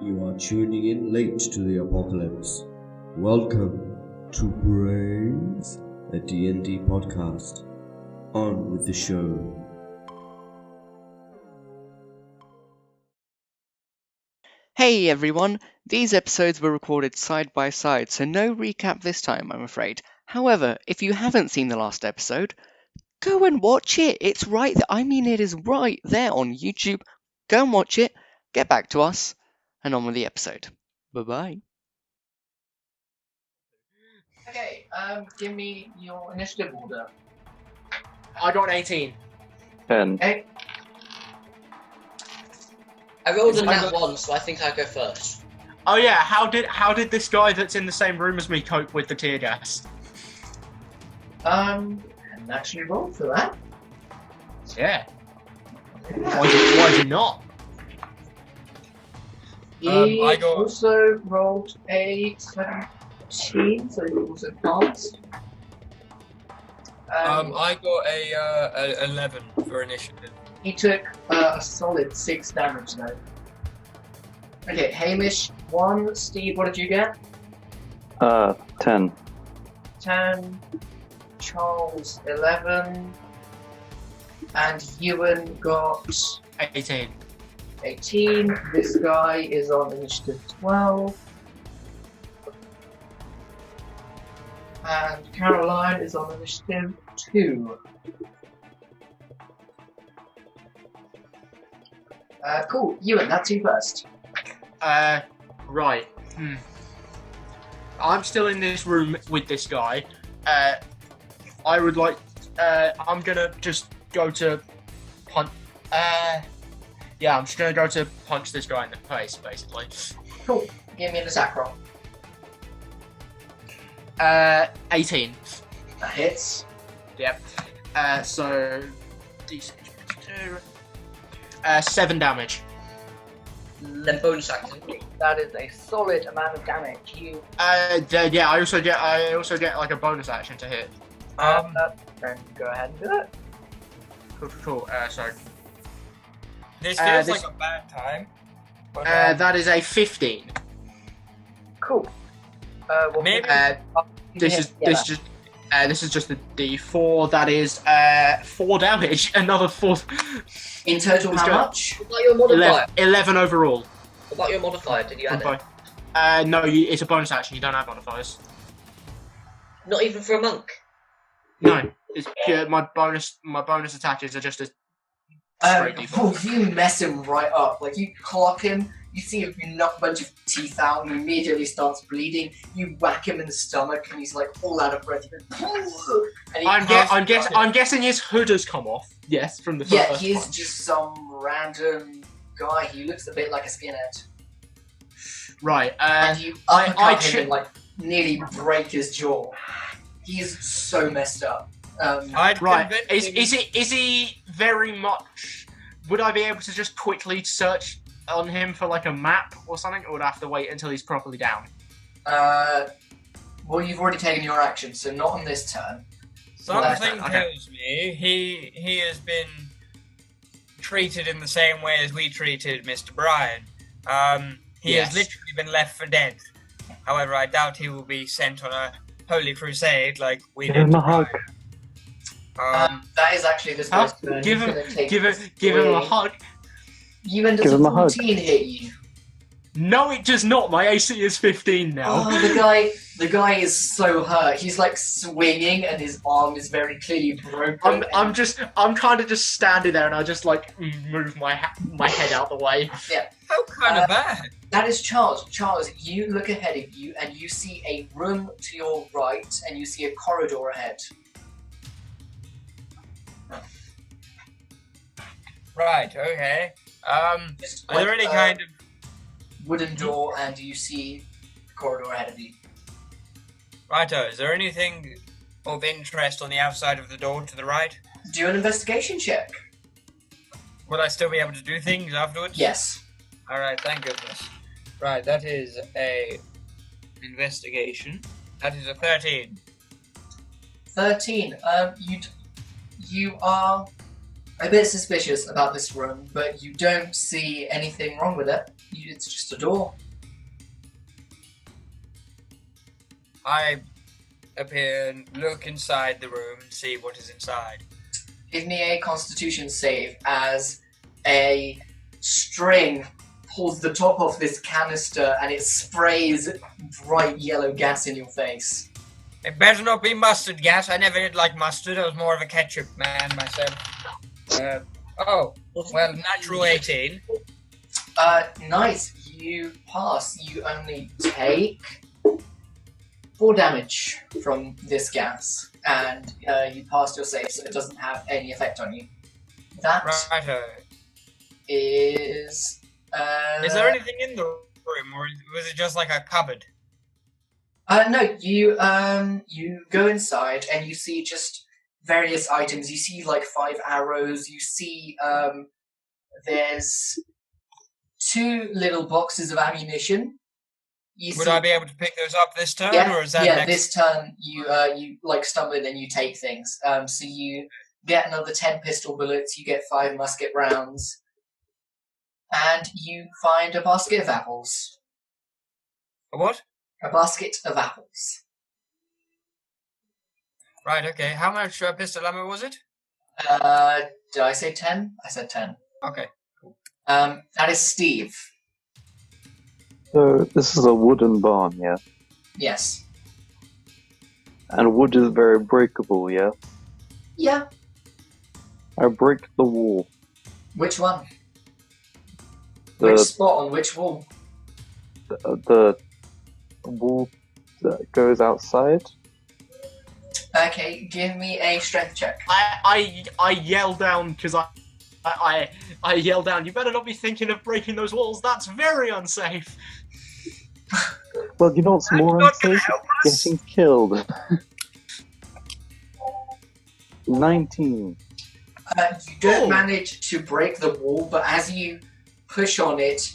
You are tuning in late to the apocalypse. Welcome to Brains, a D&D podcast. On with the show. Hey everyone, these episodes were recorded side by side, so no recap this time, I'm afraid. However, if you haven't seen the last episode, go and watch it. It's right there. It is right there on YouTube. Go and watch it, get back to us, and on with the episode. Bye-bye. Okay, give me your initiative order. I got an 18. 10. Okay. I rolled a nat 1, so I think I go first. Oh yeah, how did this guy that's in the same room as me cope with the tear gas? Hadn't actually rolled for that. Yeah. Why is he not? He I got- also rolled a 17, so he also passed. I got a 11 for initiative. He took a solid 6 damage though. Okay, Hamish 1, Steve, what did you get? 10. 10, Charles 11, and Ewan got 18. 18. This guy is on initiative 12. And Caroline is on initiative 2. Cool. Ewan, that's you first. Right. I'm still in this room with this guy. I would like. I'm gonna just go to punch. Yeah, I'm just gonna go to punch this guy in the face, basically. Cool. Give me an attack roll. 18. That hits. Yep. So D6 2. 7 damage. Then bonus action. That is a solid amount of damage. You. Yeah. I also get like a bonus action to hit. Then go ahead and do it. Cool. Sorry. This feels this- like a bad time. But, That is a 15. Cool. Well, Maybe- This is just a D4. That is 4 damage. Another 4. In total, Let's how go. much? What about your modifier? 11 overall. What about your modifier? Did you add it? No, it's a bonus action. You don't have modifiers. Not even for a monk? No, it's pure. My bonus attaches are just a straight D4. You mess him right up. Like, you clock him, you see if you knock a bunch of teeth out, and he immediately starts bleeding. You whack him in the stomach, and he's like all out of breath. I'm guessing his hood has come off. Yes, from the Yeah, first he is punch. just some random guy. He looks a bit like a skinhead. Right. And you I uppercut him and like nearly break his jaw. He's so messed up. I'd Right. convince him- Is he very much? Would I be able to just quickly search on him for like a map or something, or would I have to wait until he's properly down? Well, you've already taken your action, so not on this turn. Something Okay. tells me he has been treated in the same way as we treated Mr. Bryan. He Yes. has literally been left for dead. However, I doubt he will be sent on a holy crusade like we Give did. him to a hug. Bryan. That is actually this guy's turn. Give He's him- gonna take Give him a hug. You and Give does a him a hug. 14 hit you? No, it does not. My AC is 15 now. Oh, the guy is so hurt. He's like swinging, and his arm is very clearly broken. I'm kind of just standing there, and I just like move my head out the way. How kind of bad? That is Charles. Charles, you look ahead of you, and you see a room to your right, and you see a corridor ahead. Right, okay. Are there any kind of... Wooden door, and you see the corridor ahead of you. Righto, is there anything of interest on the outside of the door to the right? Do an investigation check. Will I still be able to do things afterwards? Yes. Alright, thank goodness. Right, that is a investigation. That is a 13. 13. You are a bit suspicious about this room, but you don't see anything wrong with it. It's just a door. I appear and look inside the room and see what is inside. Give me a Constitution save as a string pulls the top off this canister and it sprays bright yellow gas in your face. It better not be mustard gas. I never did like mustard. I was more of a ketchup man myself. Natural 18. Nice. You pass. You only take 4 damage from this gas, and you passed your save, so it doesn't have any effect on you. That Righto. is. Is there anything in the room, or was it just like a cupboard? No. You go inside and you see just various items. You see like 5 arrows. You see there's 2 little boxes of ammunition. Would I be able to pick those up this turn, Yeah, or is that yeah. next? This turn you like stumble in and you take things. So you get another 10 pistol bullets. You get 5 musket rounds, and you find a basket of apples. A what? A basket of apples. Right. Okay. How much pistol ammo was it? Did I say 10? I said 10. Okay. That is Steve. So this is a wooden barn, yeah? Yes. And wood is very breakable, yeah? Yeah. I break the wall. Which one? Which spot on which wall? The wall that goes outside. Okay, give me a strength check. I yell down because I yell down. You better not be thinking of breaking those walls. That's very unsafe. Well, you know what's more unsafe? Getting killed. 19. You don't manage to break the wall, but as you push on it,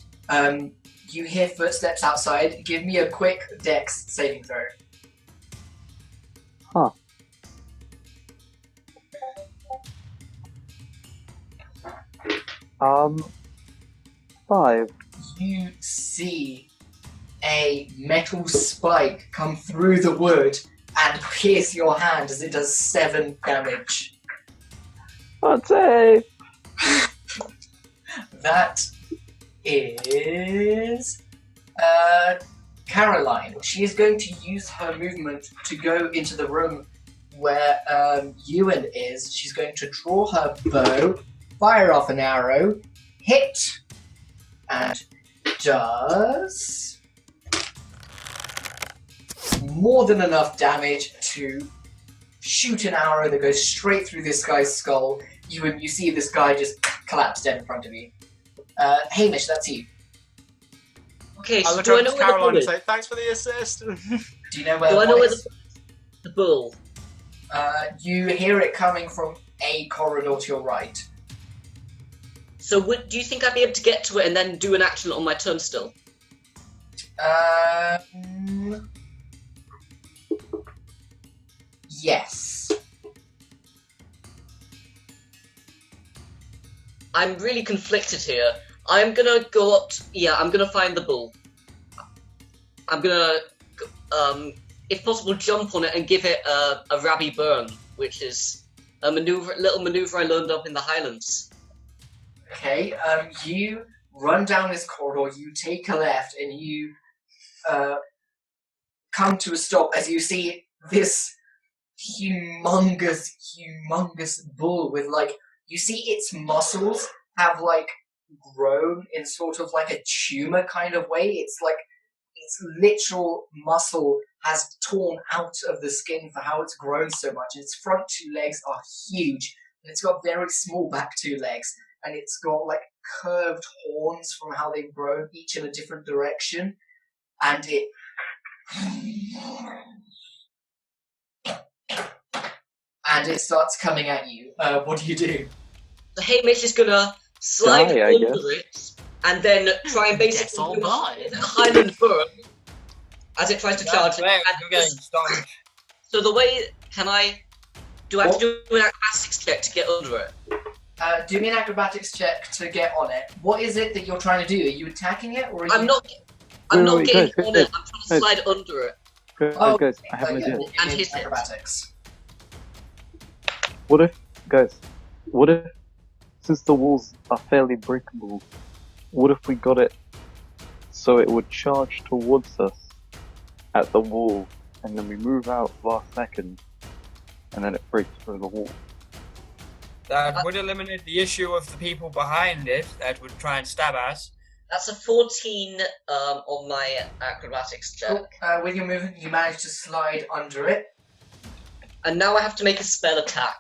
you hear footsteps outside. Give me a quick dex saving throw. Huh. Um, 5. You see a metal spike come through the wood and pierce your hand as it does 7 damage. I'd say. That is Caroline. She is going to use her movement to go into the room where Ewan is. She's going to draw her bow, fire off an arrow, hit, and does more than enough damage to shoot an arrow that goes straight through this guy's skull. You see this guy just collapse dead in front of you. Hamish, that's you. Okay, I so look do I over know to where the Caroline bull and is? say, thanks for the assist. Do you know where Do the I know bull where is? the bull? You hear it coming from a corridor to your right. So do you think I'd be able to get to it and then do an action on my turn still? Yes. I'm really conflicted here. I'm gonna go up. I'm gonna find the bull. I'm gonna, if possible, jump on it and give it a rabby burn, which is a little maneuver I learned up in the Highlands. Okay, you run down this corridor, you take a left, and you come to a stop as you see this humongous bull with, like, you see its muscles have, like, grown in sort of like a tumor kind of way. It's like its literal muscle has torn out of the skin for how it's grown so much. Its front 2 legs are huge, and it's got very small back 2 legs, and it's got like curved horns from how they've grown, each in a different direction, and it starts coming at you. What do? So Hamish is gonna slide Die, I under it and then try and basically Guess I'll do die. a Highland burn as it tries to charge. Right, And I'm getting stunned. so the way, do I have to do an acrobatics check to get under it? Do me an acrobatics check to get on it. What is it that you're trying to do? Are you attacking it, or are I'm you... not Wait, getting guys, on guys, it. I'm trying to slide under it. Guys, I have an idea. And hit it. acrobatics. What if, since the walls are fairly breakable, what if we got it so it would charge towards us at the wall, and then we move out last second, and then it breaks through the wall? That would eliminate the issue of the people behind it that would try and stab us. That's a 14 on my acrobatics check. With your movement, you manage to slide under it. And now I have to make a spell attack.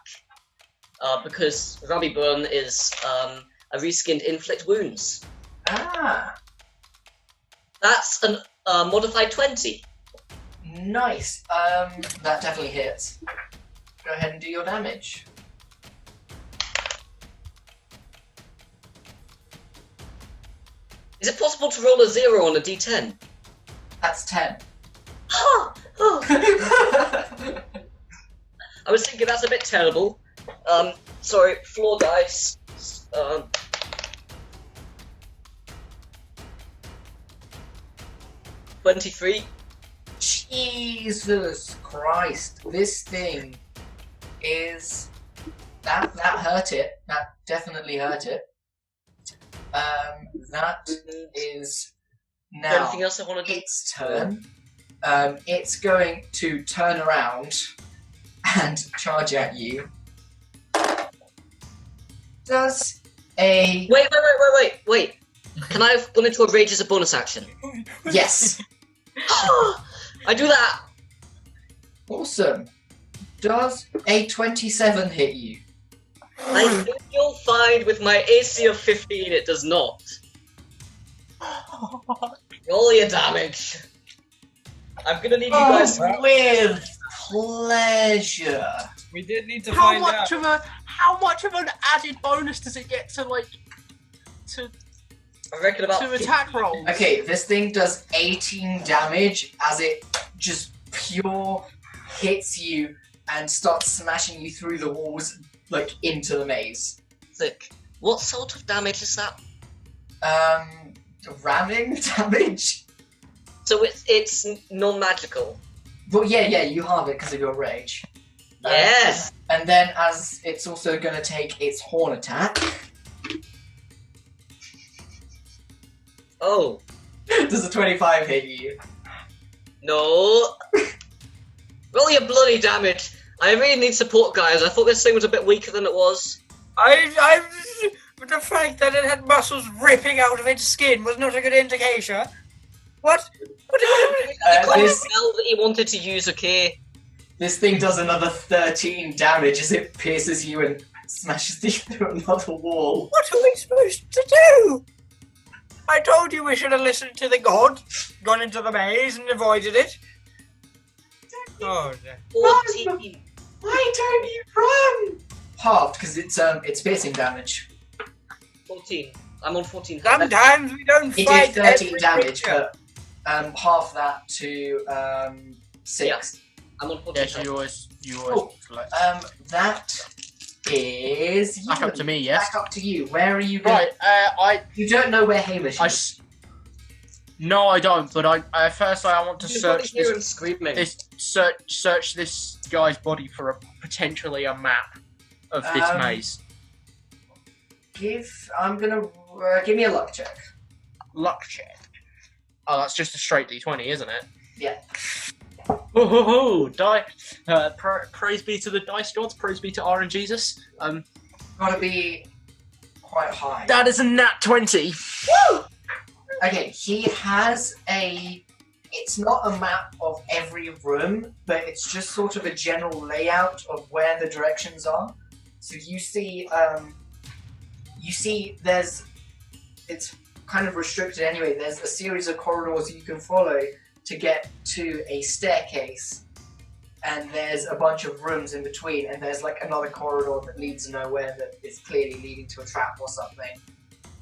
Because Rabbi Burn is a reskinned inflict wounds. Ah, That's a modified 20. nice. That definitely hits. Go ahead and do your damage. Is it possible to roll a 0 on a d10? That's 10. Oh, I was thinking that's a bit terrible. Sorry, floor dice. 23. Jesus Christ. This thing is... That hurt it. That definitely hurt it. That is now Anything else I want to do? its turn. It's going to turn around and charge at you. Does a... Wait. Can I have gone into a rage as a bonus action? Yes. I do that! Awesome. Does a 27 hit you? I think you'll find with my AC of 15 it does not. Roll your damage. I'm gonna need you guys... With pleasure. We did need to How find much out. how much of an added bonus does it get to I reckon about to attack rolls? Okay, this thing does 18 damage as it just pure hits you and starts smashing you through the walls, like, into the maze. Sick. What sort of damage is that? Ramming damage? So it's non-magical. But yeah, you have it because of your rage. Yes! And then as it's also going to take its horn attack. Oh. Does a 25 hit you? No. Roll your bloody damage. I really need support, guys. I thought this thing was a bit weaker than it was. But the fact that it had muscles ripping out of its skin was not a good indication. What? The kind of this- spell that he wanted to use, okay? This thing does another 13 damage as it pierces you and smashes you through another wall. What are we supposed to do? I told you we should have listened to the god, gone into the maze and avoided it. Oh, no. 14. Why don't you run? Halved because it's piercing damage. 14. I'm on 14. Sometimes we don't It fight did 13 every damage, creature. but half that to 6. I'm on 14. Yes, you always Cool. select. That is Back up to me, yes. Back up to you. Where are you going? Right, You don't know where Hamish is. No, I don't. But first I want to He's search here this. and screaming. Search this guy's body for potentially a map of this maze. I'm gonna give me a luck check. Luck check. Oh, that's just a straight D20, isn't it? Yeah. Oh, die! Praise be to the dice gods. Praise be to R and Jesus. Gotta be quite high. That is a nat 20. Woo! Okay, he has a... It's not a map of every room, but it's just sort of a general layout of where the directions are. So you see there's... It's kind of restricted anyway. There's a series of corridors you can follow to get to a staircase. And there's a bunch of rooms in between, and there's like another corridor that leads nowhere that is clearly leading to a trap or something.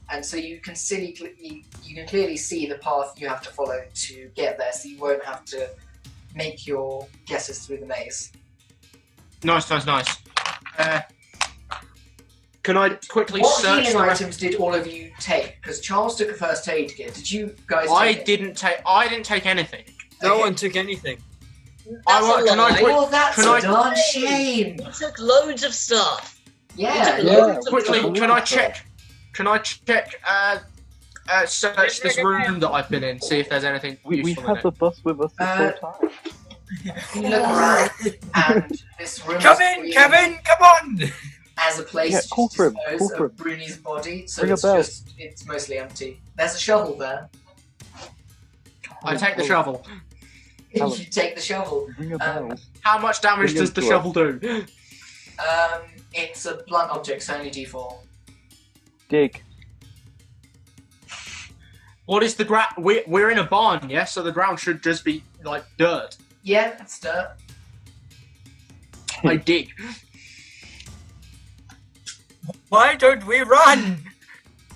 And so you can clearly see the path you have to follow to get there, so you won't have to make your guesses through the maze. Nice. Can I quickly What search healing the items did all of you take? Because Charles took a first aid kit. Did you guys I take it? didn't take anything. No Okay. one took anything. That's a can I lie. quick- Oh, that's can a I- darn shame. You took loads of stuff. Yeah. Yeah. Loads of Quickly, stuff. can I check? Can I check? Search this room that I've been in. See if there's anything We useful in had it. the bus with us this whole time. You look around, and this room Come is in, really Kevin! Come on! as a place Yeah, to call for him, dispose call for of him. Bruni's body, so Ring a it's bell. it's mostly empty. There's a shovel there. I take the shovel. Tell You take the shovel. Ring a bell. How much damage Bring does him the to shovel do? It's a blunt object, so only D4. Dig. What is the ground? We're in a barn, yes? So the ground should just be like dirt. Yeah, it's dirt. I dig. Why don't we run?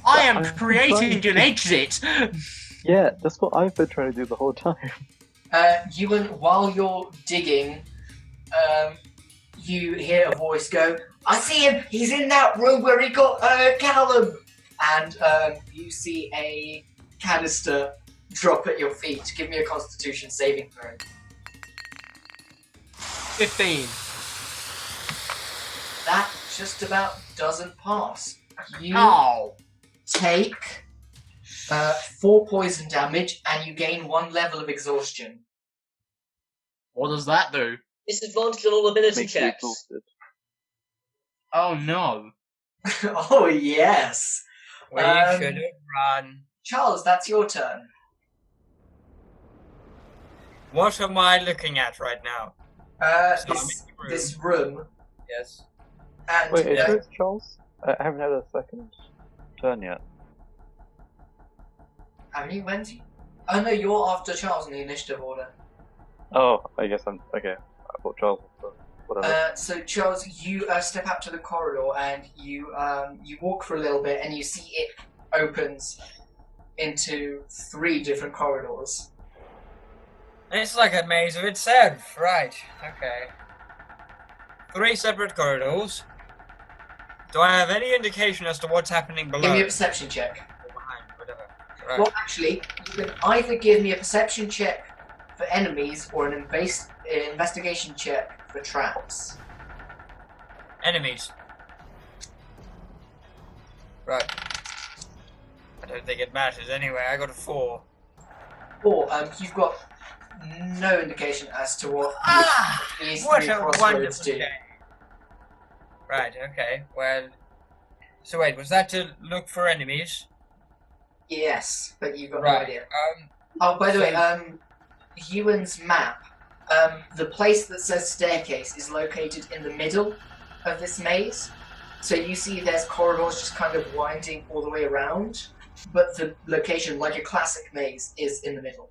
I am I'm creating trying an exit. Yeah, that's what I've been trying to do the whole time. Ewan, while you're digging, you hear a voice go, I see him! He's in that room where he got Callum! And you see a canister drop at your feet. Give me a constitution saving throw. 15. That just about doesn't pass. You Oh. take 4 poison damage and you gain 1 level of exhaustion. What does that do? Disadvantage on all ability Makes you checks. exhausted. Oh no. Oh, yes! We should have run. Charles, that's your turn. What am I looking at right now? This room. Yes. And Wait, is this Charles? I haven't had a second turn yet. haven't you went? Oh no, you're after Charles in the initiative order. Oh, I guess I'm okay. I thought Charles was whatever. So Charles, you step out to the corridor and you walk for a little bit and you see it opens into 3 different corridors. It's like a maze of itself. Right, okay. 3 separate corridors. Do I have any indication as to what's happening below? Give me a perception check. Or behind, whatever. Right. Well, actually, you can either give me a perception check for enemies or an investigation check for traps. Enemies. Right. I don't think it matters anyway. I got a 4. Or you've got no indication as to what these What 3 a crossroads wonderful do. day. Right, okay. Well, so wait, was that to look for enemies? Yes, but you've got no Right. idea. Oh, by the way, Ewan's map, the place that says staircase is located in the middle of this maze. So you see there's corridors just kind of winding all the way around, but the location, like a classic maze, is in the middle.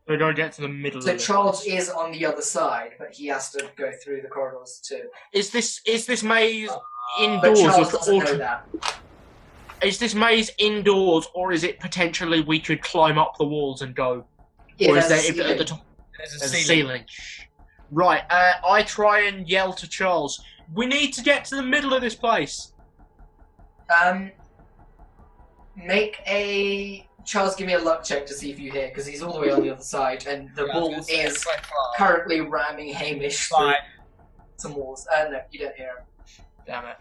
We don't get to the middle So of it. Charles is on the other side, but he has to go through the corridors too. Is this maze But indoors Charles doesn't or know that. is this maze indoors or is it potentially we could climb up the walls and go? Yeah, Or is there's there a at the ceiling. top? There's a There's a ceiling. ceiling. Right. I try and yell to Charles. We need to get to the middle of this place. Make a... Charles, give me a luck check to see if you hear, because he's all the way on the other side, and the Yeah, I was ball gonna say, is by far. currently ramming Hamish through Fine. some walls. No, you don't hear him. Damn it.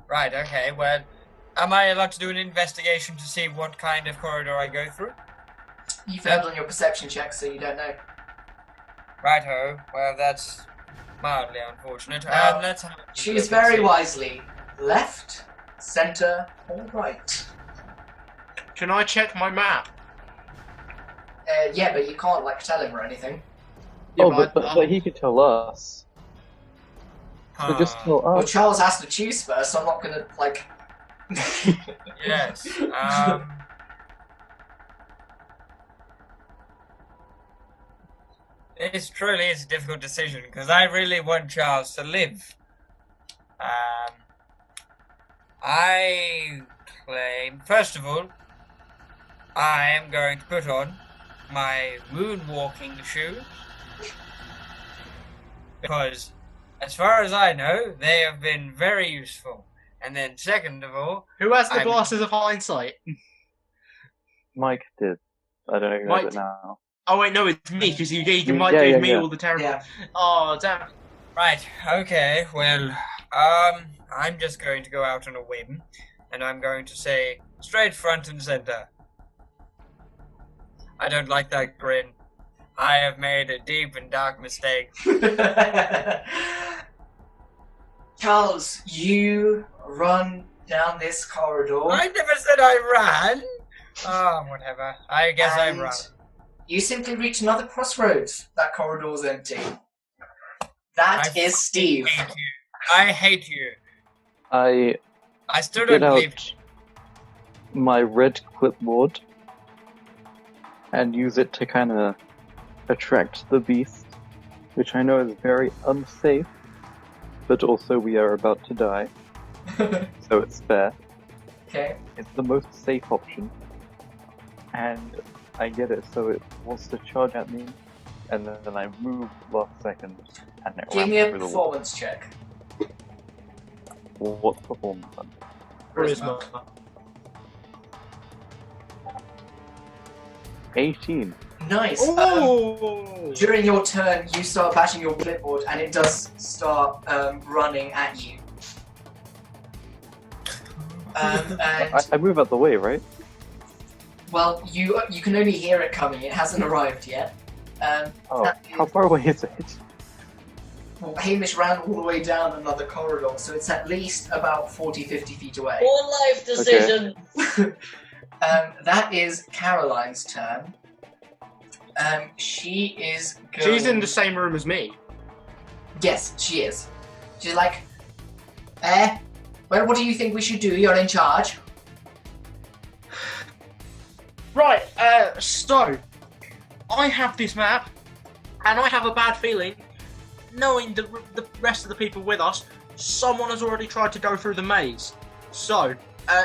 Right, okay, well, am I allowed to do an investigation to see what kind of corridor I go through? You failed on your perception check, so you don't know. Righto, well, that's mildly unfortunate. Now, Let's have a Choose look and very see. wisely. Left, centre, or right. Can I check my map? Yeah, but you can't, like, tell him or anything. Oh, Yeah, but he could tell us. So just tell Well, us. Charles has to choose first, so I'm not gonna, like... Yes, This truly is a difficult decision, because I really want Charles to live. I claim, first of all, I am going to put on my moonwalking shoes, because, as far as I know, they have been very useful. And then second of all, Who has the I'm- glasses of hindsight? Mike did. I don't know who Mike- has it now. Oh wait, no, it's me because Mike Yeah, gave yeah, me yeah. all the terrible. Yeah. Oh damn! right, okay, well, I'm just going to go out on a whim, and I'm going to say straight front and center. I don't like that grin. I have made a deep and dark mistake. Charles, you run down this corridor. I never said I ran. Oh, whatever. I guess I and run. You simply reach another crossroads. That corridor's empty. That I is Steve. hate you. I hate you. I I still get don't believe out my red clipboard and use it to kind of attract the beast, which I know is very unsafe, but also we are about to die, so it's fair. Okay. It's the most safe option, and I get it, so it wants to charge at me, and then I move last second, and it Give me a ramps through the wall. performance check. What's performance then? Charisma. 18. Nice. Oh! During your turn, you start bashing your clipboard, and it does start running at you. And I move out the way, right? well, you can only hear it coming. It hasn't arrived yet. Oh, That how is- far away is it? Well, Hamish ran all the way down another corridor, so it's at least about 40-50 feet away. Poor life decision. That is Caroline's turn. She is going... She's in the same room as me. Yes, she is. She's like, well, what do you think we should do? You're in charge. Right, so I have this map, and I have a bad feeling, knowing the rest of the people with us, someone has already tried to go through the maze. So,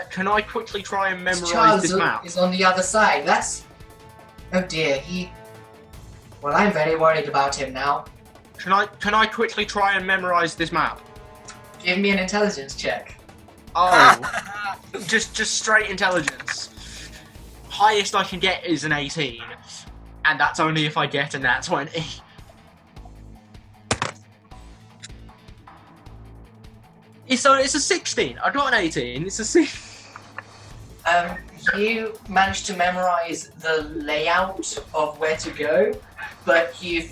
can I quickly try and memorize Charles this map? is on the other side. That's... Oh dear, Well, I'm very worried about him now. Can I quickly try and memorize this map? Give me an intelligence check. Oh, just straight intelligence. Highest I can get is an 18, and that's only if I get a nat 20. It's a 16. I got an 18. It's a 6. You managed to memorize the layout of where to go, but you've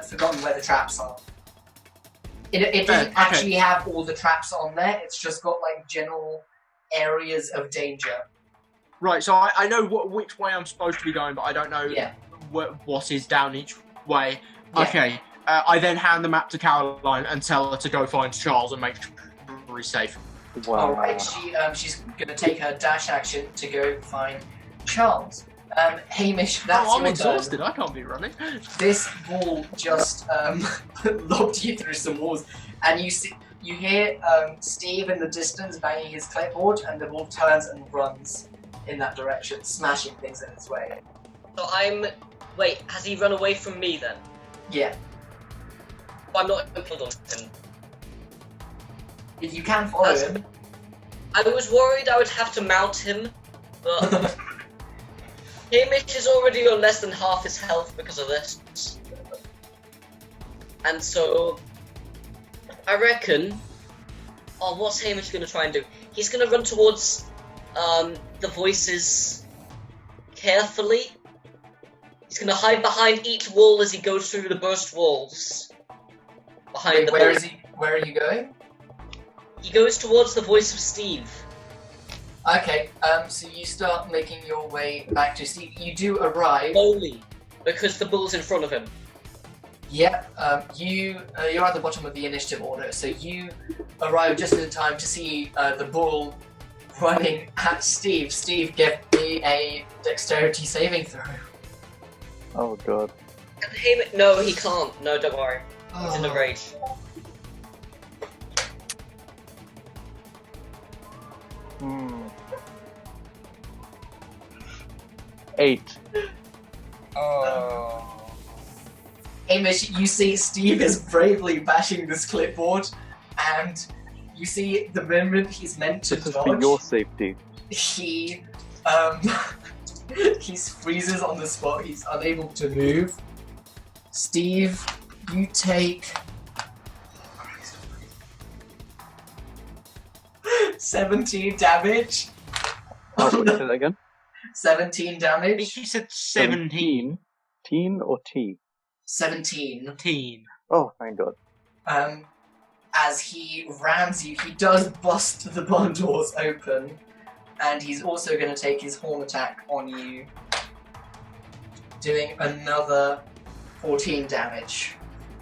forgotten where the traps are. It doesn't Okay. actually have all the traps on there. It's just got like general areas of danger. Right, so I know which way I'm supposed to be going, but I don't know Yeah. what is down each way. Yeah. Okay, I then hand the map to Caroline and tell her to go find Charles and make sure he's safe. Wow. Alright, she's going to take her dash action to go find Charles. Hamish, that's Oh, I'm your exhausted. turn. I can't be running. This ball just lobbed you through some walls, and you hear Steve in the distance banging his clipboard, and the ball turns and runs in that direction, smashing things in its way. So wait, has he run away from me then? Yeah, I'm not impaled on him. if you can follow That's- him. I was worried I would have to mount him, but Hamish is already on less than half his health because of this. And so, I reckon... Oh, what's Hamish going to try and do? He's going to run towards the voices carefully. He's going to hide behind each wall as he goes through the burst walls. Behind Wait, the where wall. is he? Where are you going? He goes towards the voice of Steve. Okay, so you start making your way back to Steve. You do arrive. Slowly, because the bull's in front of him. Yep, you're at the bottom of the initiative order, so you arrive just in time to see the bull running at Steve. Steve, give me a dexterity saving throw. Oh god. Hamish, no, he can't. No, don't worry. He's in a Oh. rage. Hmm. 8. Oh. Hamish, you see Steve is bravely bashing this clipboard, and You see, the moment he's meant to This is for your dodge, safety. he he freezes on the spot. He's unable to move. Steve, you take 17 damage. Oh, wait, say that again? 17 I think damage. he said 17. Teen or T? 17. Oh, thank God. As he rams you, he does bust the barn doors open, and he's also going to take his horn attack on you, doing another 14 damage.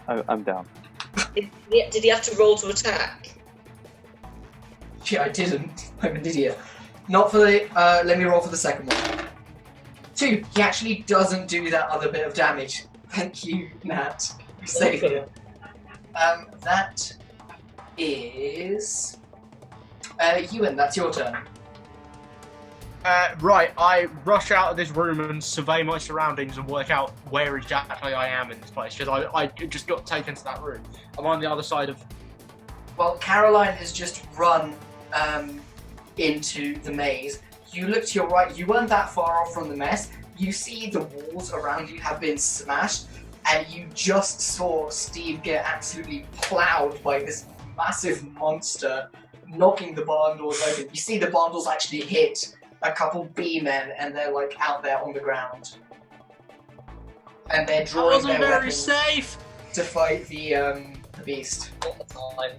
I'm down. Did he have to roll to attack? Yeah, I didn't. I'm an idiot. Not for the. Let me roll for the second one. 2. He actually doesn't do that other bit of damage. Thank you, Nat. You saved him. That is. Ewan, that's your turn. Right, I rush out of this room and survey my surroundings and work out where exactly I am in this place, because I just got taken to that room. I'm on the other side of... Well, Caroline has just run into the maze. You look to your right, you weren't that far off from the mess. You see the walls around you have been smashed, and you just saw Steve get absolutely plowed by this massive monster, knocking the barn doors open. You see the barn doors actually hit a couple B-men, and they're like out there on the ground. And they're I drawing wasn't their very weapons safe! to fight the beast. All the time.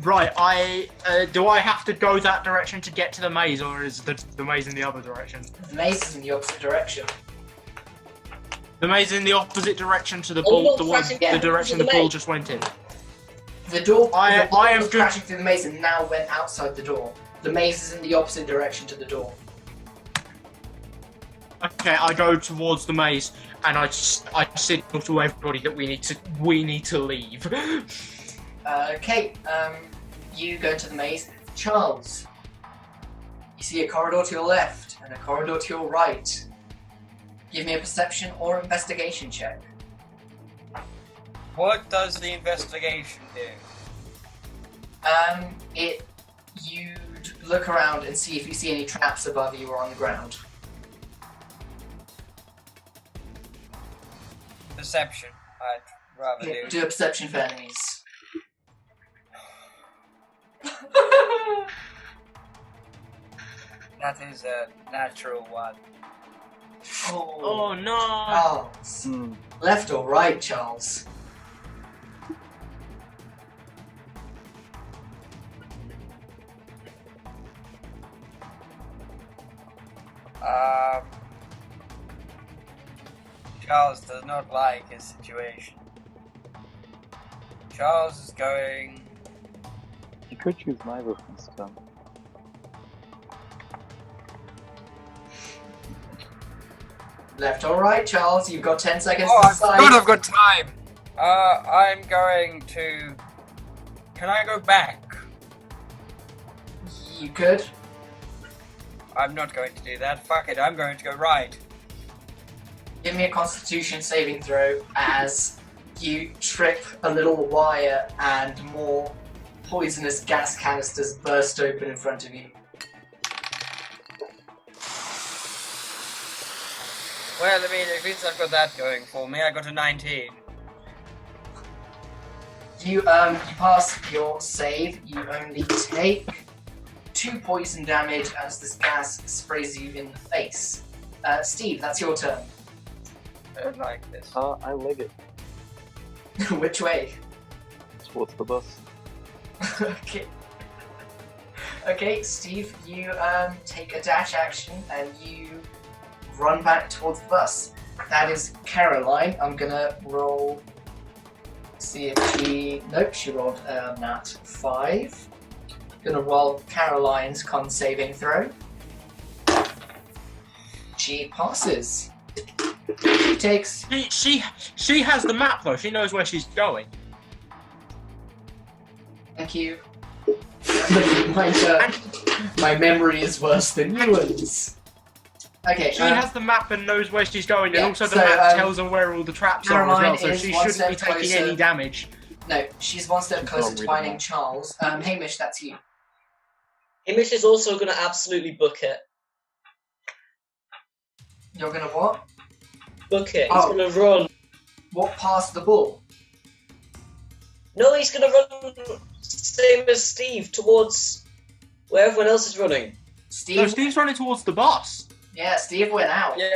Right, do I have to go that direction to get to the maze, or is the maze in the other direction? The maze is in the opposite direction. The maze in the opposite direction to the Oh, ball, no, crashing down the direction to the the ball maze. just went in. The door I am was good- crashing through the maze and now went outside the door. The maze is in the opposite direction to the door. Okay, I go towards the maze and I signal to everybody that we need to leave. Okay, you go to the maze. Charles, you see a corridor to your left and a corridor to your right. Give me a perception or investigation check. What does the investigation do? You'd look around and see if you see any traps above you or on the ground. Perception, I'd rather do. Do a perception for enemies. That is a natural one. Oh no! Charles. Hmm. Left or right, Charles? Charles does not like his situation. Charles is going... You could choose neither from this turn. Left or right, Charles? You've got 10 seconds Oh, to I decide. forgot I've got time! I'm going to... Can I go back? You could. I'm not going to do that. Fuck it, I'm going to go right. Give me a Constitution saving throw as you trip a little wire and more poisonous gas canisters burst open in front of you. Well, I mean, at least I've got that going for me. I got a 19. You pass your save. You only take 2 poison damage as this gas sprays you in the face. Steve, that's your turn. I don't like this. I leg it Which way? towards the bus. Okay. Okay, Steve, you take a dash action and you run back towards the bus. That is Caroline. I'm gonna roll. See if she. Nope, she rolled nat 5. Gonna roll Caroline's con saving throw. She passes. She takes. She has the map though. She knows where she's going. Thank you. My turn. My memory is worse than yours. Okay. She has the map and knows where she's going, yeah, and also the so, map tells her where all the traps are as Caroline well. So is she one shouldn't be step taking closer. any damage. No, she's one step closer to read finding them. Charles. Hamish, that's you. Hamish is also going to absolutely book it. You're gonna what? Book it. He's Oh. going to run. What past the ball? No, he's going to run same as Steve towards where everyone else is running. Steve? No, Steve's running towards the bus. Yeah, Steve went out. Yeah,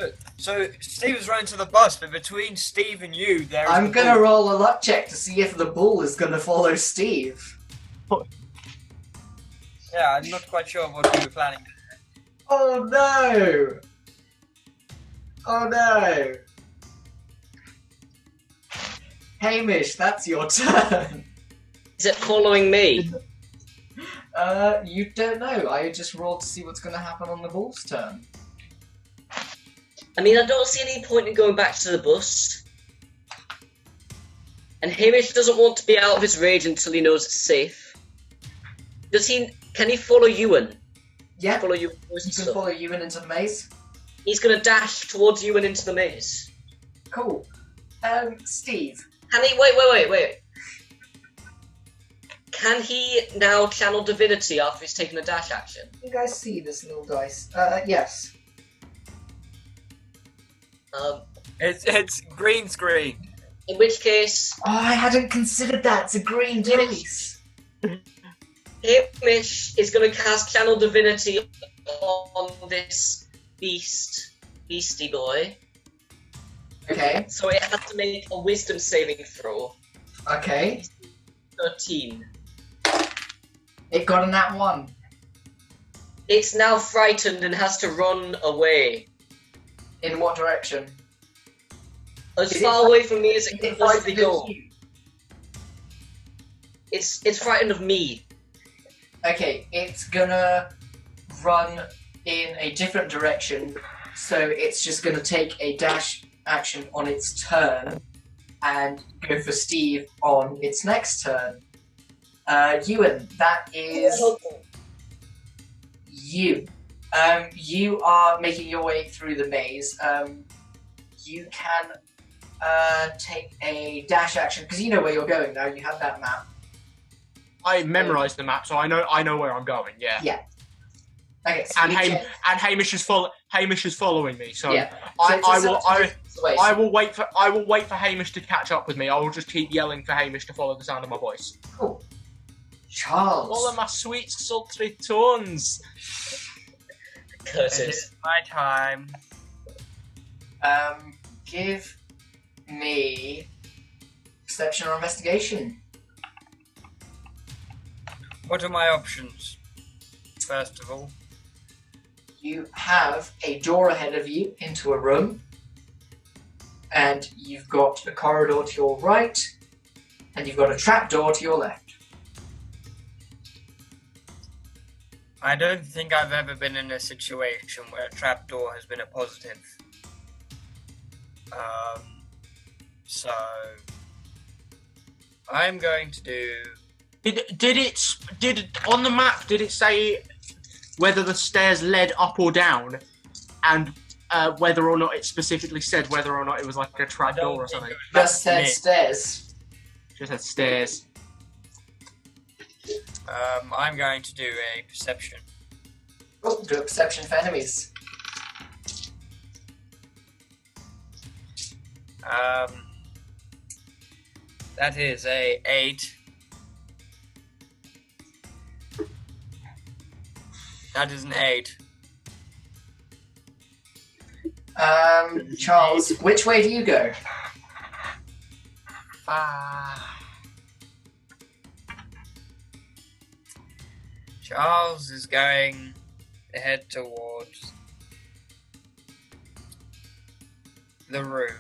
no. So Steve was running to the bus, but between Steve and you, there is I'm the gonna bull. roll a luck check to see if the bull is gonna follow Steve. Yeah, I'm not quite sure what we were planning. Oh no! Oh no! Hamish, that's your turn. Is it following me? You don't know. I just rolled to see what's gonna happen on the bull's turn. I mean, I don't see any point in going back to the bus. And Hamish doesn't want to be out of his rage until he knows it's safe. Does he? Can he follow Ewan? Yeah, Follow Ewan you can follow Ewan into the maze. He's going to dash towards Ewan into the maze. Cool. Steve. Can he? Wait. Can he now channel divinity after he's taken a dash action? You guys see this little dice? Yes. It's green screen. In which case, Oh, I hadn't considered that. It's a green dice. Hamish is going to cast channel divinity on this beastie boy. Okay. So it has to make a wisdom saving throw. Okay. 13. It got a nat 1. It's now frightened and has to run away. In what direction? As Is far it- away from me as it Is can it possibly frightened go. of you? It's frightened of me. Okay, it's gonna run in a different direction, so it's just gonna take a dash action on its turn and go for Steve on its next turn. Ewan, that is you. You are making your way through the maze. You can take a dash action because you know where you're going now. You have that map. I memorised the map, so I know where I'm going. Yeah. Yeah. Okay. So And you Ham- check- and Hamish is following me. So Yeah. I So will it's away. I will wait for Hamish to catch up with me. I will just keep yelling for Hamish to follow the sound of my voice. Cool. Charles. All of my sweet sultry tones. Curses. It's my time. Give me perception or investigation. What are my options? First of all, You have a door ahead of you into a room, and you've got a corridor to your right, and you've got a trapdoor to your left. I don't think I've ever been in a situation where a trapdoor has been a positive. So I'm going to do. Did on the map did it say whether the stairs led up or down, and whether or not it specifically said whether or not it was like a trap I don't door or think something? it was Just said me. stairs. Just said stairs. I'm going to do a perception. Oh, do a perception for enemies. That is a 8. That is an 8. Charles, which way do you go? Charles is going to head towards the room.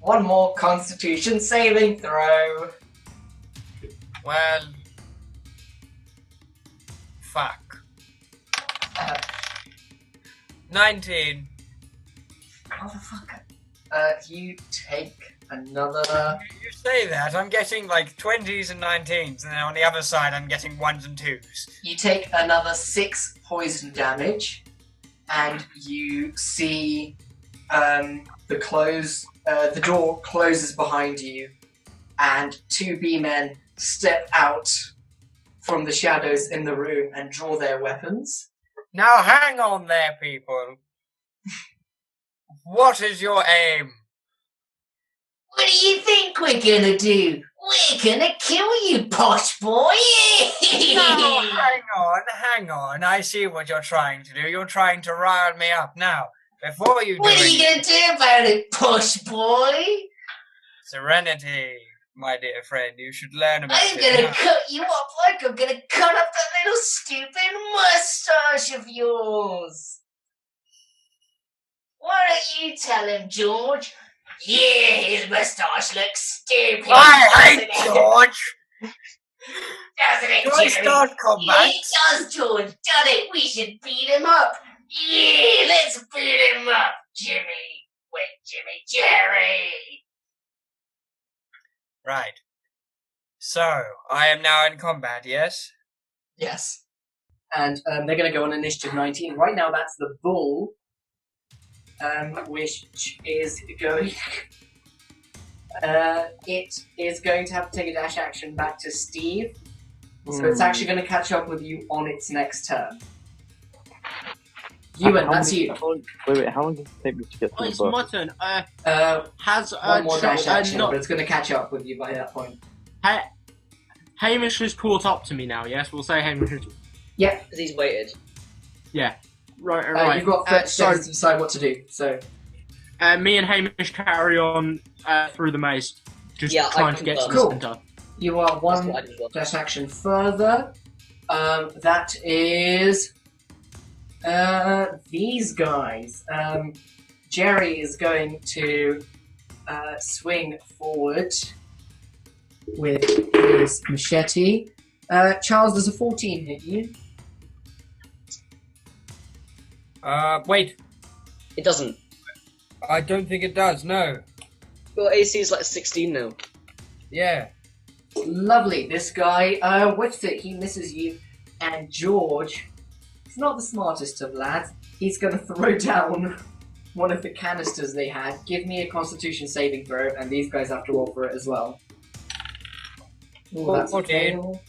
One more Constitution saving throw. Well, fuck. 19. Motherfucker. You take another. You say that, I'm getting like 20s and 19s, and then on the other side I'm getting 1s and 2s. You take another 6 poison damage, and you see the door closes behind you, and 2 B-men step out from the shadows in the room and draw their weapons. Now hang on there, people. What is your aim? What do you think we're gonna do? We're gonna kill you, posh boy! No, hang on. I see what you're trying to do. You're trying to rile me up. Now, before you do What are you gonna do about it, posh boy? Serenity, my dear friend. You should learn about I'm it. gonna now. cut you up like I'm gonna cut up that little stupid mustache of yours. Why don't you tell him, George? Yeah, his moustache looks stupid. I hate doesn't it? George! Doesn't it, Do I Jimmy? start Yeah, combat? he does, George. Done it. We should beat him up. Yeah, let's beat him up, Jimmy. Wait, Jimmy, Jerry. Right. So, I am now in combat, yes? Yes. And they're going to go on initiative 19. Right now, that's the bull, which is going. It is going to have to take a dash action back to Steve. So it's actually going to catch up with you on its next turn. Ewan, that's you. Wait, how long does it take me to get Oh, to it's the my bus? turn. Has one more dash action, not but it's going to catch up with you by that point. Hamish has caught up to me now. Yes, we'll say Hamish. Yep. Because he's waited. Yeah. Right. You've got 30 seconds to decide what to do. So Me and Hamish carry on through the maze, just Yeah, I trying to get to the confirm. center. you are That's one what I did as well. dash action further. That is these guys. Jerry is going to swing forward with his machete. Charles, does a 14 hit you? Wait. It doesn't. I don't think it does, no. Your AC is like 16 now. Yeah. Lovely. This guy whiffs it. He misses you. And George, he's not the smartest of lads. He's going to throw down one of the canisters they had. Give me a Constitution saving throw, and these guys have to roll for it as well. Ooh, that's a 14. fail.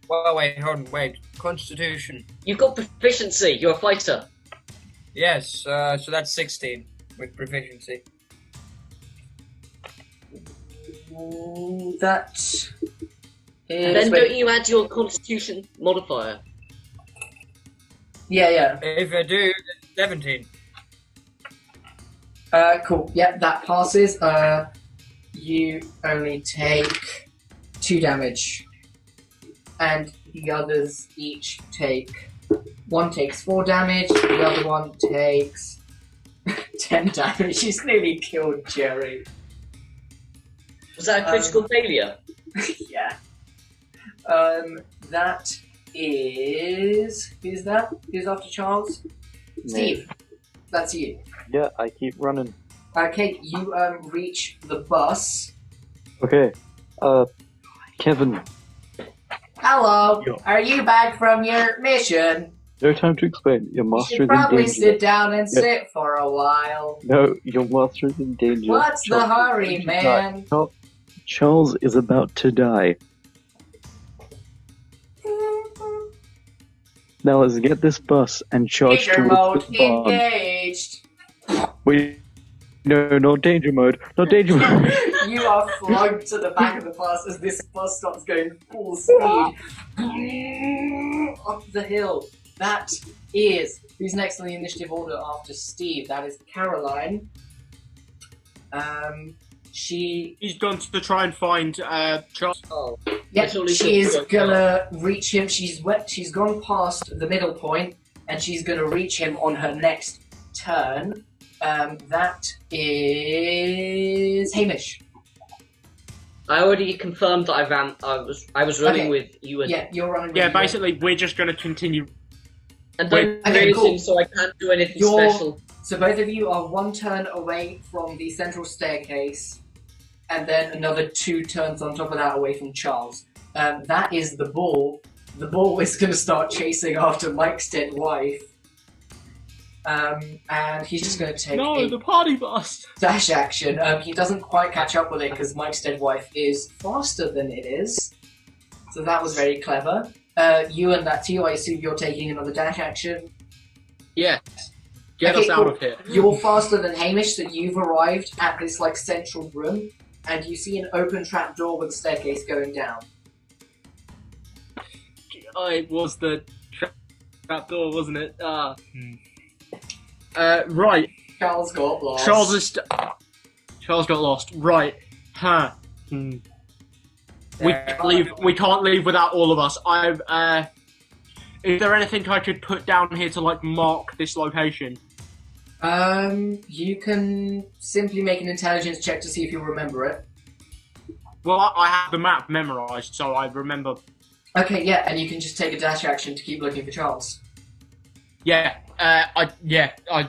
Well, wait. Constitution. You've got proficiency. You're a fighter. Yes, so that's 16 with proficiency. Ooh, that is... Then wait. don't you add your Constitution modifier? Yeah. If I do, then 17. Cool. Yep, that passes. You only take 2 damage. And the others each take... One takes 4 damage, the other one takes 10 damage. He's nearly killed Jerry. Was that a critical failure? Yeah. That is... Who's that? Who's after Charles? Steve. That's you. Yeah, I keep running. Okay, you reach the bus. Okay. Kevin, Hello. Yo. Are you back from your mission? no time to explain. Your You master should is in probably danger. sit down and Yeah. sit for a while. No, your master is in danger. What's the Charles hurry, is about to die. man? Charles is about to die. Now let's get this bus and charge Danger mode towards the barn. engaged. Wait, no, not danger mode. Not danger mode. You are flung to the back of the bus as this bus starts going full speed up the hill. That is who's next on the initiative order after Steve. That is Caroline. He's gone to try and find Charles. Oh. Yep, It's only she is good. gonna reach him. She's gone past the middle point, and she's gonna reach him on her next turn. That is Hamish. I already confirmed that I was running Okay. with you and Yeah, you're running. Yeah, with you. basically, we're just going to continue. and don't Okay, do anything, cool. so I can't do anything You're- special. So both of you are 1 turn away from the central staircase, and then another 2 turns on top of that away from Charles. That is the bull. The bull is going to start chasing after Mike's dead wife. And he's just going to take No, a the party bus! dash action. He doesn't quite catch up with it because Mike's dead wife is faster than it is. So that was very clever. You and that's you. I assume you're taking another dash action. Yes. Get us out of here. You're faster than Hamish, so you've arrived at this like central room, and you see an open trap door with a staircase going down. It was the trap door, wasn't it? Right. Charles got lost. Charles got lost. Right. Huh. We can't leave without all of us. Is there anything I could put down here to like mark this location? You can simply make an intelligence check to see if you remember it. Well, I have the map memorized, so I remember. Okay, yeah, and you can just take a dash action to keep looking for Charles. Yeah. I'd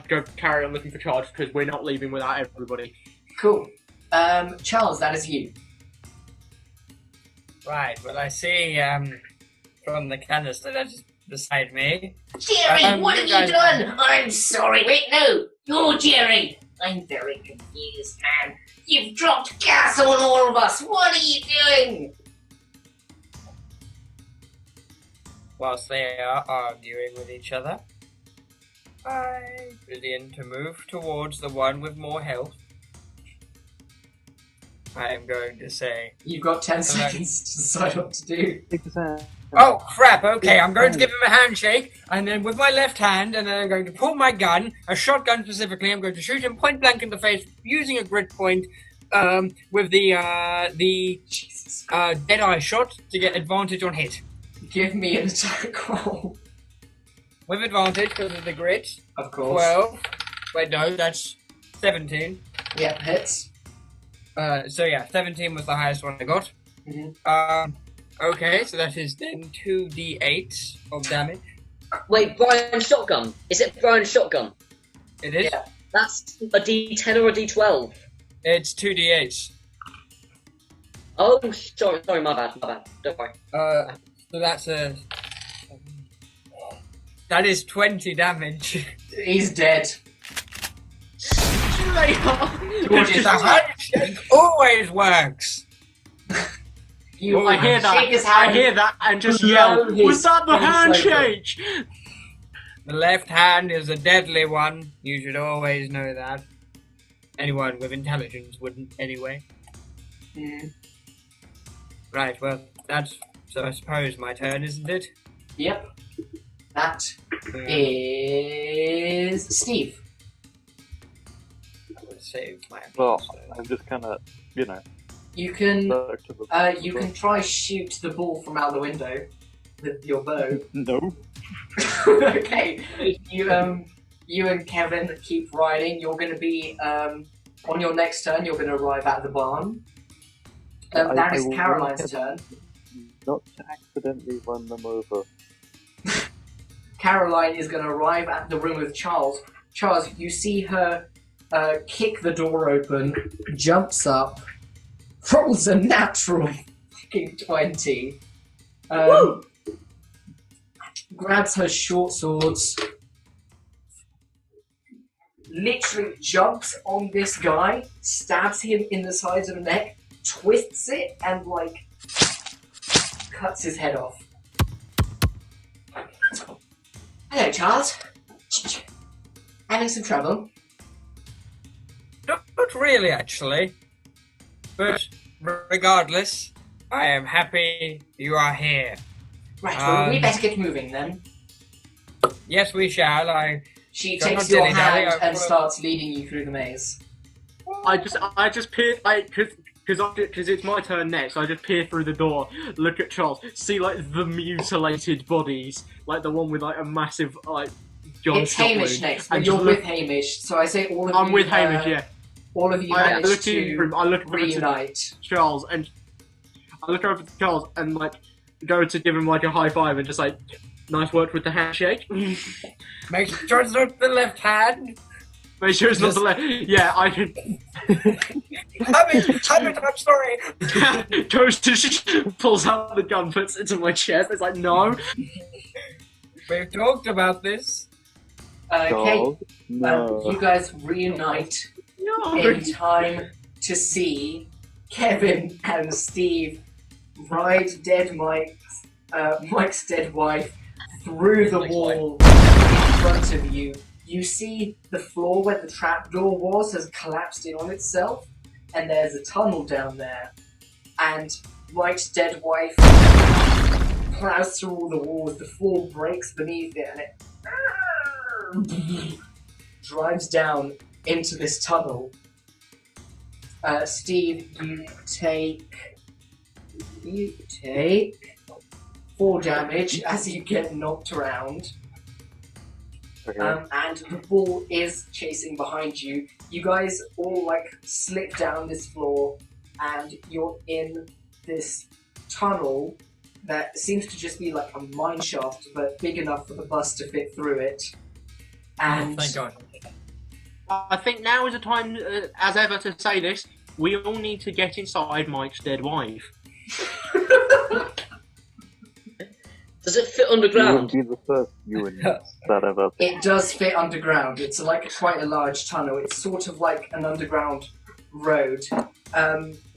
go carry on looking for Charles because we're not leaving without everybody. Cool. Charles, that is you. Right, well I see, from the canister that's beside me. Jerry, what have you you done? I'm sorry. Wait, no. You're Jerry. I'm very confused, man. You've dropped gas on all of us. What are you doing? Whilst they are arguing with each other, I begin to move towards the one with more health. I am going to say... You've got 10 seconds to decide what to do. Oh, crap, okay, I'm going to give him a handshake, and then with my left hand, and then I'm going to pull my gun, a shotgun specifically, I'm going to shoot him point blank in the face using a grit point, with the Deadeye shot to get advantage on hit. Give me an attack roll. With advantage because of the grit. Of course. 12. Wait, no, that's 17. Yep, hits. So yeah, 17 was the highest one I got. Mm-hmm. Okay, so that is then 2d8 of damage. Wait, Brian's shotgun. Is it Brian's shotgun? It is? Yeah. That's a D10 or a D12? It's 2d8s. Oh, sorry, my bad. Don't worry. So that's a... That is 20 damage. He's dead. The handshake always works. You I hear that. shake his hand. I hear that and just blow yell. his Was that the face open. handshake? The left hand is a deadly one. You should always know that. Anyone with intelligence wouldn't anyway. Mm. Right, well, that's... So I suppose my turn, isn't it? Yep. That is Steve. I would save my... Well, I'm just kind of, You can back to the. you can try shoot the ball from out the window with your bow. No. Okay. You and Kevin keep riding. You're going to be on your next turn. You're going to arrive at the barn. That is will Caroline's really turn. Not to accidentally run them over. Caroline is going to arrive at the room with Charles. Charles, you see her kick the door open, jumps up, rolls a natural fucking 20. Grabs her short swords, literally jumps on this guy, stabs him in the sides of the neck, twists it, and like cuts his head off. Hello, Charles. Having some trouble? Not really, actually. But regardless, I am happy you are here. Right, well, we better get moving then. Yes, we shall. She Don't takes dilly your dally, hand I and follow- starts leading you through the maze. I just peer, because it's my turn next. I just peer through the door, look at Charles, see like the mutilated bodies, like the one with like a massive like gunshot It's Hamish wound. next, but and you're just with Hamish, so I say all of you... I'm with Hamish, yeah. All of you I manage look to over to reunite. Charles, and I look over to Charles and like go to give him like a high five and just like, nice work with the handshake. Make sure it's not the left hand. Make sure it's not the left. Yeah, I can. I'm sorry. Goes to pulls out the gun, puts it to my chest. It's like no. We've talked about this. Okay, Charles? No. you guys reunite in time to see Kevin and Steve ride dead Mike's dead wife through the wall in front of you. You see the floor where the trapdoor was has collapsed in on itself, and there's a tunnel down there. And Mike's dead wife plows through all the walls, the floor breaks beneath it, and it drives down into this tunnel. Steve, you take 4 damage as you get knocked around. Okay. And the ball is chasing behind you. You guys all slip down this floor, and you're in this tunnel that seems to just be like a mine shaft, but big enough for the bus to fit through it. And Thank God. I think now is the time, as ever, to say this. We all need to get inside Mike's dead wife. Does it fit You would underground? be the first Ewan that ever. it does fit underground. It's quite a large tunnel. It's sort of like an underground road.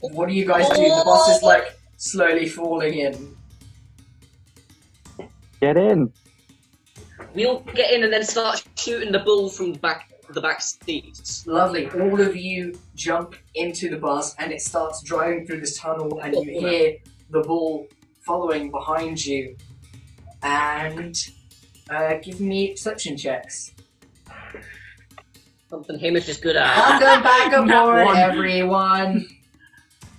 What do you guys do? The bus is slowly falling in. Get in! We'll get in and then start shooting the bull from the back seats. Lovely. All of you jump into the bus, and it starts driving through this tunnel, and you hear the bull following behind you. And give me perception checks. Something Hamish is good at. Welcome back Nat aboard, one. everyone.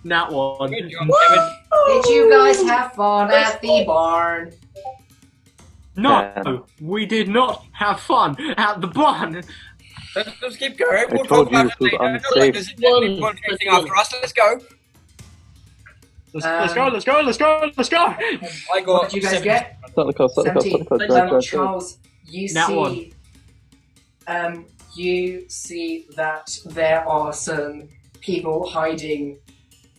Nat 1. Good job, Kevin. Did you guys have fun at the barn? No, we did not have fun at the barn. Let's keep going. We'll told talk you about this it was later. Not like unsafe. there's anyone chasing after us. Let's go. Let's go. I got What did you guys 7. get? Start the car, start the car, start the car. Drive, drive. Charles, you Nat see, you see that there are some people hiding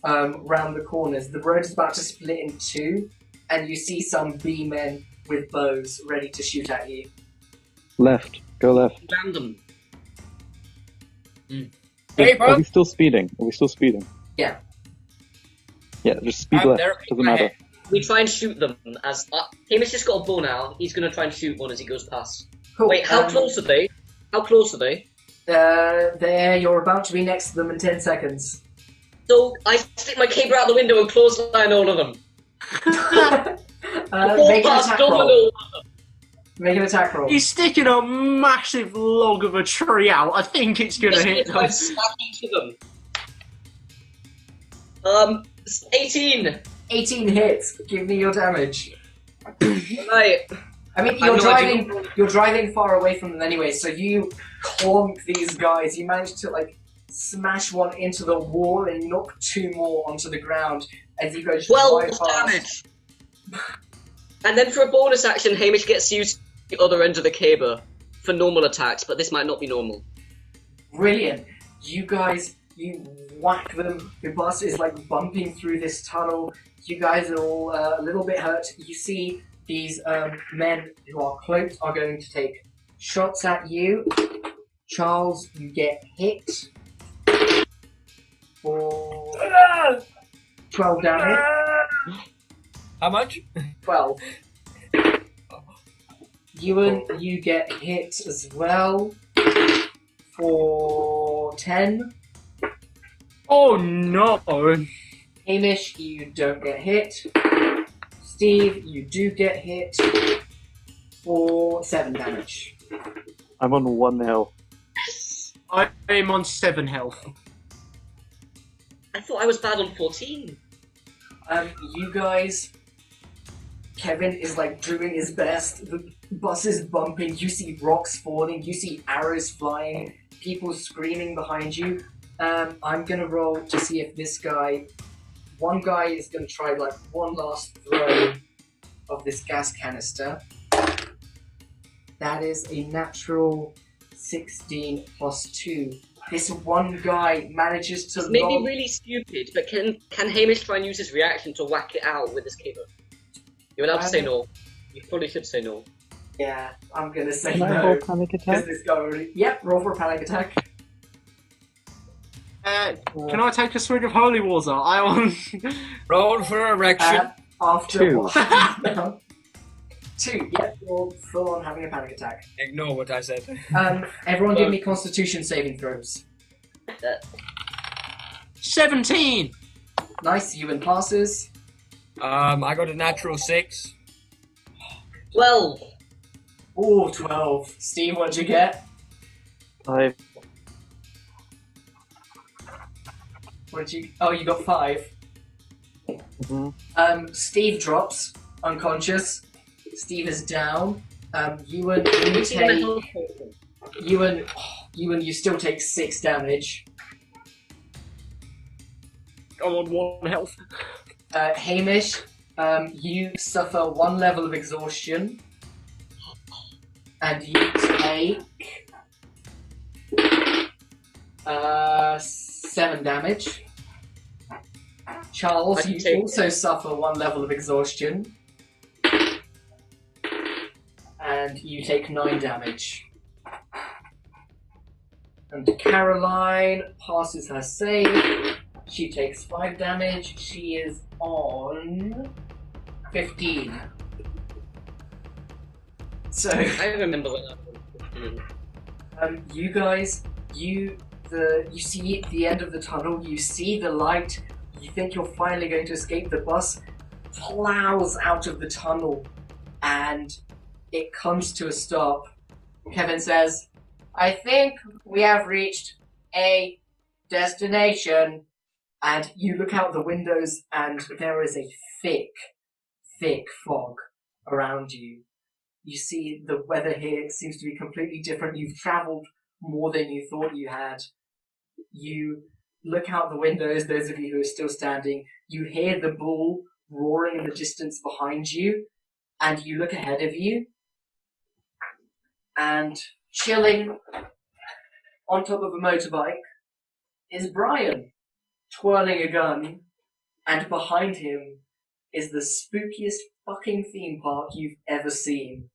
round the corners. The road is about to split in two, and you see some B-men with bows ready to shoot at you. Left. Go left. Random. Hey, Are bro. we still speeding? Yeah. Yeah, just speed I'm left. there. Doesn't matter. We try and shoot them as... Hamish just got a bow now. He's going to try and shoot one as he goes past. Cool. Wait, how close are they? How close are they? There, you're about to be next to them in 10 seconds. So, I stick my caber out the window and clothesline all of them. Make an Past attack double roll. all. Make an attack roll. He's sticking a massive log of a tree out. I think it's gonna hit Try and us. smack each of them. 18. 18 hits. Give me your damage. Right. I mean, I have you're driving far away from them anyway, so you clonk these guys. You manage to smash one into the wall and knock 2 more onto the ground as you guys 12 drive past. damage. And then for a bonus action, Hamish gets to use the other end of the caber for normal attacks, but this might not be normal. Brilliant. You guys, you whack them. The bus is bumping through this tunnel. You guys are all a little bit hurt. You see these men who are cloaked are going to take shots at you. Charles, you get hit for 12 damage. How much? 12. Ewan, you get hit as well for 10. Oh no! Hamish, you don't get hit. Steve, you do get hit for 7 damage. I'm on 1 health. I am on 7 health. I thought I was bad on 14. You guys, Kevin is doing his best. The bus is bumping. You see rocks falling. You see arrows flying. People screaming behind you. I'm gonna roll to see if this guy. One guy is gonna try one last throw of this gas canister. That is a natural 16 plus 2. This one guy manages to It's maybe lob- really stupid, but can Hamish try and use his reaction to whack it out with his caber? You're allowed to say no. You probably should say no. Yeah, I'm gonna say Can I no. roll panic Because attack? this guy already. Yep, roll for a panic attack. Can I take a swig of holy water? I want. Roll for erection. After Two. what? 2. Yep, you're full on having a panic attack. Ignore what I said. Everyone give me Constitution saving throws. 17. Nice, Ewan passes. I got a natural 6. 12. Oh, 12. Steve, what'd you get? 5. What did you? Oh, you got 5. Mm-hmm. Steve drops unconscious. Steve is down. Ewan, you take. Ewan, you still take 6 damage. I'm on 1 health. Hamish, you suffer 1 level of exhaustion. And you take 7 damage. Charles, you also suffer 1 level of exhaustion. And you take 9 damage. And Caroline passes her save. She takes 5 damage. She is on 15. So I remember when I was 15. you guys, you see at the end of the tunnel, you see the light, you think you're finally going to escape. The bus plows out of the tunnel and it comes to a stop. Kevin says, I think we have reached a destination. And you look out the windows and there is a thick, thick fog around you. You see the weather here seems to be completely different. You've travelled more than you thought you had. You look out the windows, those of you who are still standing, you hear the bull roaring in the distance behind you, and you look ahead of you, and chilling on top of a motorbike is Brian, twirling a gun, and behind him is the spookiest fucking theme park you've ever seen.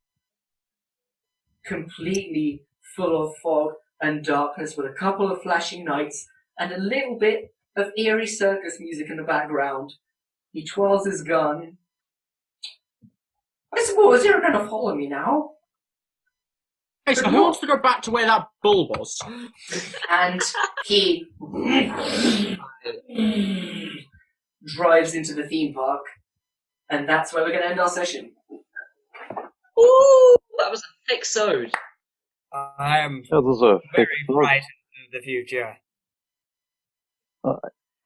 Completely full of fog and darkness with a couple of flashing lights and a little bit of eerie circus music in the background. He twirls his gun. I suppose you're gonna follow me now. Hey, so who wants to go back to where that bull was? And he drives into the theme park, and that's where we're going to end our session. Ooh, that was a thick sode. I am That was a very fixed frightened of the future.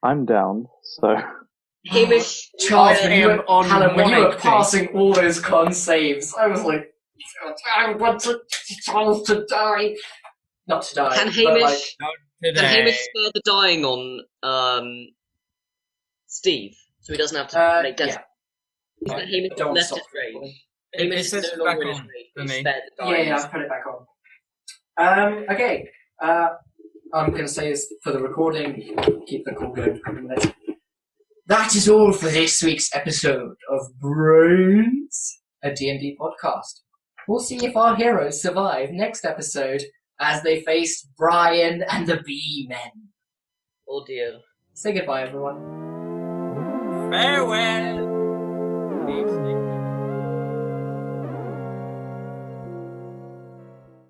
I'm down, so Hamish, Charles, I when you am were, on Callum, when you were 180. passing all those con saves, I was like, I want Charles to die. Not to die, can but Hamish, like, can Hamish spare the dying on Steve, so he doesn't have to make death? yeah. Hamish Don't left stop. his rage. It Hamish is says no back longer in his on rage. for He me. spared the dying. Yeah, I've put it back on. Okay. I'm going to say this for the recording. Keep the call going for a minute. That is all for this week's episode of Brains, a D&D podcast. We'll see if our heroes survive next episode as they face Brian and the Bee-Men. Oh dear. Say goodbye, everyone. Farewell.